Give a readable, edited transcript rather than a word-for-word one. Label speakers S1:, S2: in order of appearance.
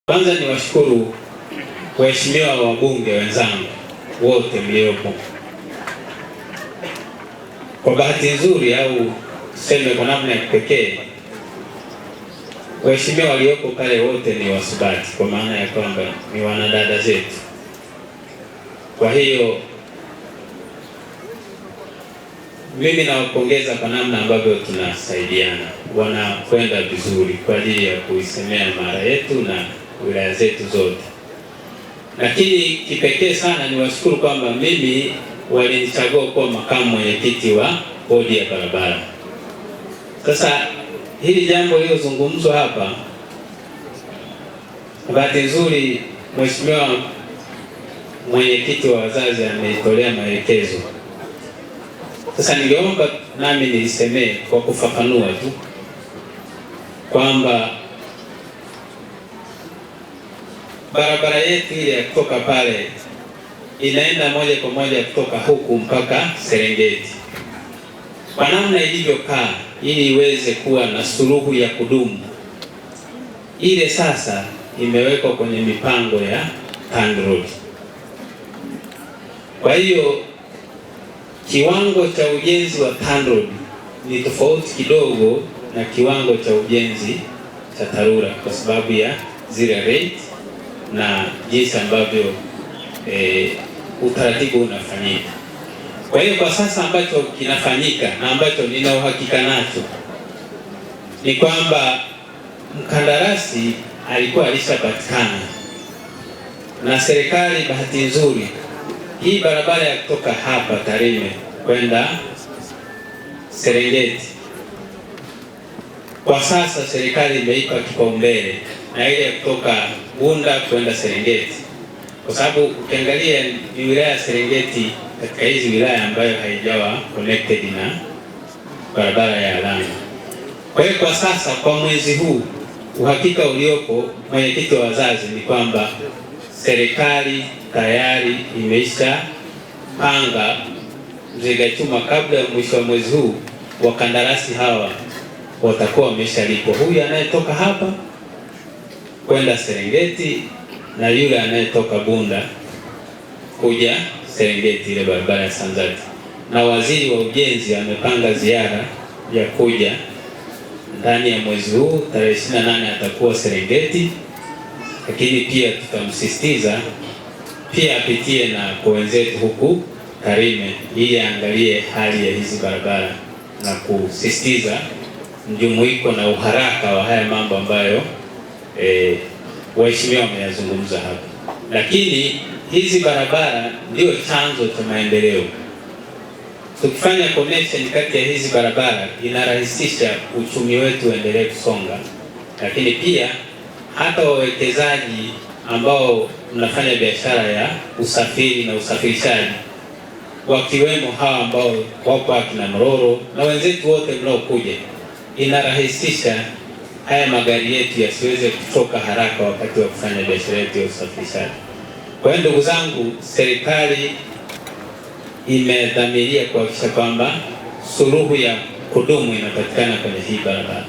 S1: Kwanza niwashukuru waheshimiwa wabunge wenzangu wote mliopo. Kwa bahati nzuri au tuseme kwa namna ya kipekee, waheshimiwa waliopo pale wote ni Wasubati, kwa maana ya kwamba ni wanadada zetu. Kwa hiyo mimi nawapongeza kwa namna ambavyo tunasaidiana, wanakwenda vizuri kwa ajili ya kuisemea Mara yetu na wilaya zetu zote. Lakini kipekee sana niwashukuru kwamba mimi walinichagua kuwa makamu mwenyekiti wa bodi ya barabara. Sasa hili jambo lilozungumzwa hapa, bahati nzuri mheshimiwa mwenyekiti wa wazazi ametolea maelekezo. Sasa ningeomba nami nilisemee kwa kufafanua tu kwamba barabara yetu ile ya kutoka pale inaenda moja kwa moja kutoka huku mpaka Serengeti. Kwa namna ilivyokaa, ili iweze kuwa na suluhu ya kudumu, ile sasa imewekwa kwenye mipango ya TANROADS. Kwa hiyo kiwango cha ujenzi wa TANROADS ni tofauti kidogo na kiwango cha ujenzi cha TARURA kwa sababu ya zile rate na jinsi ambavyo utaratibu unafanyika. Kwa hiyo kwa sasa ambacho kinafanyika na ambacho nina uhakika nacho ni kwamba mkandarasi alikuwa alishapatikana na serikali. Bahati nzuri hii barabara ya kutoka hapa Tarime kwenda Serengeti kwa sasa serikali imeipa kipaumbele, na ile ya kutoka Bunda kwenda Serengeti, kwa sababu ukiangalia ni wilaya ya Serengeti katika hizi wilaya ambayo haijawa connected na barabara ya lami. Kwa hiyo kwa sasa, kwa mwezi huu, uhakika uliopo mwenyekiti wa wazazi ni kwamba serikali tayari imeisha panga mzigo chuma, kabla ya mwisho wa mwezi huu wakandarasi hawa watakuwa wameshalipwa, huyu anayetoka hapa kwenda Serengeti na yule anayetoka Bunda kuja Serengeti, ile barabara ya Sanzati. Na waziri wa ujenzi amepanga ziara ya kuja ndani ya mwezi huu, tarehe 28 atakuwa Serengeti, lakini pia tutamsisitiza pia apitie na kwa wenzetu huku Tarime ili aangalie hali ya hizi barabara na kusisitiza mjumuiko na uharaka wa haya mambo ambayo waheshimiwa wameyazungumza hapa. Lakini hizi barabara ndio chanzo cha maendeleo. Tukifanya connection kati ya hizi barabara inarahisisha uchumi wetu uendelee kusonga, lakini pia hata wawekezaji ambao mnafanya biashara ya usafiri na usafirishaji, wakiwemo hawa ambao wapo akina Mororo na wenzetu wote mnaokuja, inarahisisha haya magari yetu yasiweze kutoka haraka wakati wa kufanya biashara yetu ya usafirishaji. Kwa hiyo ndugu zangu, serikali imedhamiria kuhakikisha kwamba suluhu ya kudumu inapatikana kwenye hii barabara.